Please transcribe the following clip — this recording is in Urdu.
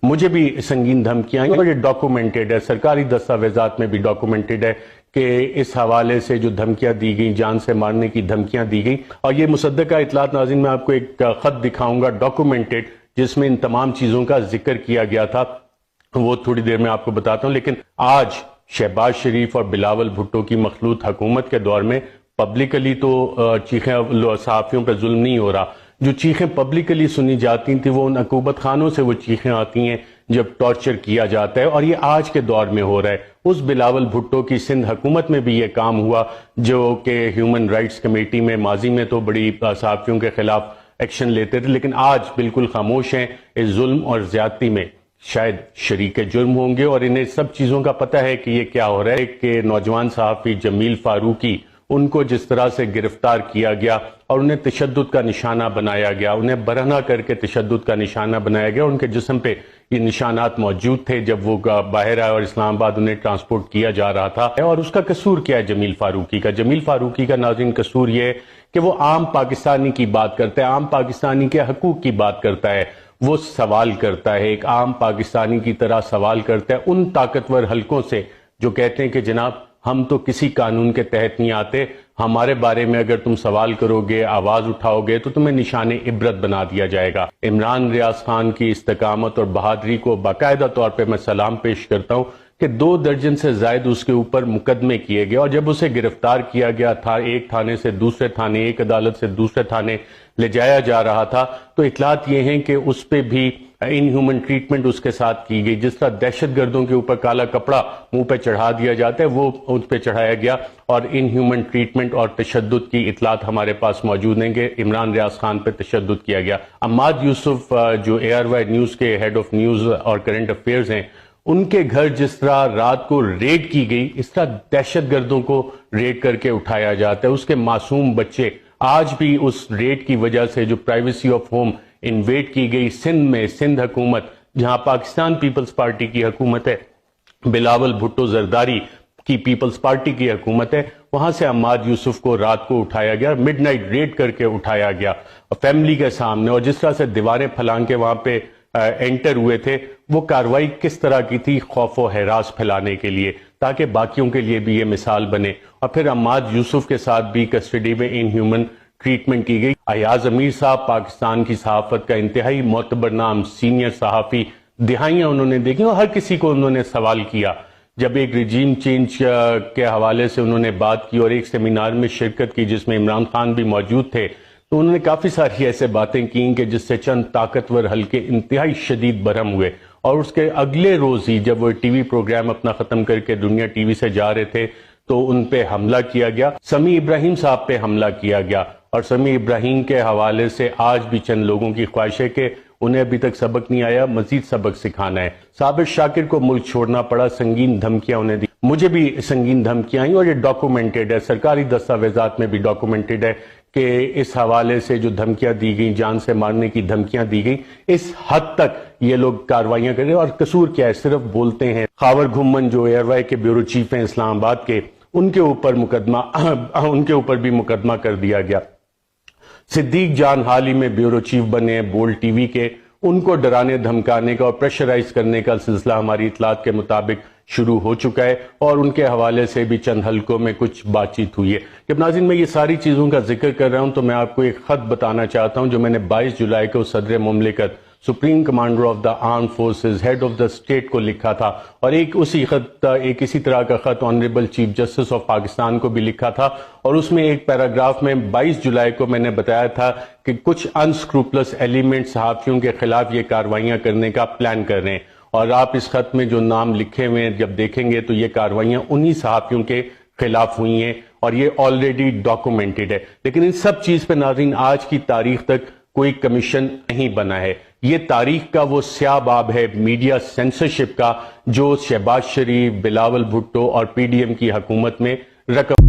مجھے بھی سنگین دھمکیاں آئیں اور یہ ڈاکومنٹڈ ہے، سرکاری دستاویزات میں بھی ڈاکومنٹڈ ہے کہ اس حوالے سے جو دھمکیاں دی گئیں، جان سے مارنے کی دھمکیاں دی گئیں، اور یہ مصدقہ اطلاعات ناظرین میں آپ کو ایک خط دکھاؤں گا ڈاکومنٹڈ، جس میں ان تمام چیزوں کا ذکر کیا گیا تھا، وہ تھوڑی دیر میں آپ کو بتاتا ہوں۔ لیکن آج شہباز شریف اور بلاول بھٹو کی مخلوط حکومت کے دور میں پبلکلی تو چیخیں صحافیوں پہ ظلم نہیں ہو رہا، جو چیخیں پبلکلی سنی جاتی تھیں وہ ان عقوبت خانوں سے وہ چیخیں آتی ہیں جب ٹارچر کیا جاتا ہے، اور یہ آج کے دور میں ہو رہا ہے۔ اس بلاول بھٹو کی سندھ حکومت میں بھی یہ کام ہوا جو کہ ہیومن رائٹس کمیٹی میں ماضی میں تو بڑی صحافیوں کے خلاف ایکشن لیتے تھے، لیکن آج بالکل خاموش ہیں اس ظلم اور زیادتی میں، شاید شریک جرم ہوں گے اور انہیں سب چیزوں کا پتہ ہے کہ یہ کیا ہو رہا ہے۔ کہ نوجوان صحافی جمیل فاروقی، ان کو جس طرح سے گرفتار کیا گیا اور انہیں تشدد کا نشانہ بنایا گیا، انہیں برہنہ کر کے تشدد کا نشانہ بنایا گیا، ان کے جسم پہ یہ نشانات موجود تھے جب وہ باہر آئے اور اسلام آباد انہیں ٹرانسپورٹ کیا جا رہا تھا۔ اور اس کا قصور کیا ہے جمیل فاروقی کا؟ جمیل فاروقی کا ناظرین قصور یہ ہے کہ وہ عام پاکستانی کی بات کرتا ہے، عام پاکستانی کے حقوق کی بات کرتا ہے، وہ سوال کرتا ہے، ایک عام پاکستانی کی طرح سوال کرتا ہے ان طاقتور حلقوں سے جو کہتے ہیں کہ جناب ہم تو کسی قانون کے تحت نہیں آتے، ہمارے بارے میں اگر تم سوال کرو گے، آواز اٹھاؤ گے تو تمہیں نشان عبرت بنا دیا جائے گا۔ عمران ریاض خان کی استقامت اور بہادری کو باقاعدہ طور پہ میں سلام پیش کرتا ہوں کہ 2 درجن سے زائد اس کے اوپر مقدمے کیے گئے، اور جب اسے گرفتار کیا گیا تھا، ایک تھانے سے دوسرے تھانے، ایک عدالت سے دوسرے تھانے لے جایا جا رہا تھا، تو اطلاعات یہ ہیں کہ اس پہ بھی ان ہیومن ٹریٹمنٹ اس کے ساتھ کی گئی۔ جس طرح دہشت گردوں کے اوپر کالا کپڑا منہ پہ چڑھا دیا جاتا ہے، وہ اس پہ چڑھایا گیا، اور ان ہیومن ٹریٹمنٹ اور تشدد کی اطلاعات ہمارے پاس موجود ہیں کہ عمران ریاض خان پہ تشدد کیا گیا۔ عماد یوسف جو ARY نیوز کے ہیڈ آف نیوز اور کرنٹ افیئرز ہیں، ان کے گھر جس طرح رات کو ریڈ کی گئی، اس طرح دہشت گردوں کو ریڈ کر کے اٹھایا جاتا ہے۔ اس کے معصوم بچے آج بھی اس ریڈ کی وجہ سے جو پرائیویسی آف ہوم انویڈ کی گئی سندھ میں، سندھ حکومت جہاں پاکستان پیپلز پارٹی کی حکومت ہے، بلاول بھٹو زرداری کی پیپلز پارٹی کی حکومت ہے، وہاں سے عماد یوسف کو رات کو اٹھایا گیا، مڈ نائٹ ریڈ کر کے اٹھایا گیا فیملی کے سامنے، اور جس طرح سے دیواریں پھلان کے وہاں پہ انٹر ہوئے تھے، وہ کاروائی کس طرح کی تھی؟ خوف و ہراس پھیلانے کے لیے، تاکہ باقیوں کے لیے بھی یہ مثال بنے۔ اور پھر عماد یوسف کے ساتھ بھی کسٹڈی میں ان ہیومن ٹریٹمنٹ کی گئی۔ ایاز امیر صاحب پاکستان کی صحافت کا انتہائی معتبر نام، سینئر صحافی، دہائیاں انہوں نے دیکھی اور ہر کسی کو انہوں نے سوال کیا۔ جب ایک رجیم چینج کے حوالے سے انہوں نے بات کی اور ایک سیمینار میں شرکت کی جس میں عمران خان بھی موجود تھے، تو انہوں نے کافی ساری ایسے باتیں کیں کہ جس سے چند طاقتور حلقے انتہائی شدید برہم ہوئے، اور اس کے اگلے روز ہی جب وہ ٹی وی پروگرام اپنا ختم کر کے دنیا ٹی وی سے جا رہے تھے تو ان پہ حملہ کیا گیا، سمیع ابراہیم صاحب پہ حملہ کیا گیا، اور سمیع ابراہیم کے حوالے سے آج بھی چند لوگوں کی خواہش ہے کہ انہیں ابھی تک سبق نہیں آیا، مزید سبق سکھانا ہے۔ صابر شاکر کو ملک چھوڑنا پڑا، سنگین دھمکیاں انہیں دی، مجھے بھی سنگین دھمکیاں آئیں، اور یہ ڈاکومنٹڈ ہے، سرکاری دستاویزات میں بھی ڈاکومنٹڈ ہے کہ اس حوالے سے جو دھمکیاں دی گئیں، جان سے مارنے کی دھمکیاں دی گئیں، اس حد تک یہ لوگ کاروائیاں کر رہے ہیں، اور قصور کیا ہے؟ صرف بولتے ہیں۔ خاور گھمن جو ARY کے بیورو چیف ہیں اسلام آباد کے، ان کے اوپر بھی مقدمہ کر دیا گیا۔ صدیق جان حال ہی میں بیورو چیف بنے ہیں بولڈ ٹی وی کے، ان کو ڈرانے دھمکانے کا اور پریشرائز کرنے کا سلسلہ ہماری اطلاعات کے مطابق شروع ہو چکا ہے، اور ان کے حوالے سے بھی چند حلقوں میں کچھ بات چیت ہوئی ہے۔ جب ناظرین میں یہ ساری چیزوں کا ذکر کر رہا ہوں تو میں آپ کو ایک خط بتانا چاہتا ہوں جو میں نے 22 جولائی کو صدر مملکت، supreme commander of the arm forces, head of the state کو لکھا تھا، اور ایک اسی طرح کا خط honourable chief justice of Pakistan کو بھی لکھا تھا، اور اس میں ایک پیراگراف میں 22 جولائی کو میں نے بتایا تھا کہ کچھ انسکروپلس ایلیمنٹ صحافیوں کے خلاف یہ کاروائیاں کرنے کا پلان کر رہے ہیں، اور آپ اس خط میں جو نام لکھے ہوئے ہیں جب دیکھیں گے تو یہ کاروائیاں انہی صحافیوں کے خلاف ہوئی ہیں، اور یہ آلریڈی ڈاکومنٹڈ ہے۔ لیکن ان سب چیز پہ ناظرین آج کی تاریخ تک کوئی کمیشن نہیں بنا ہے۔ یہ تاریخ کا وہ سیاہ باب ہے میڈیا سینسرشپ کا جو شہباز شریف، بلاول بھٹو اور PDM کی حکومت میں رقم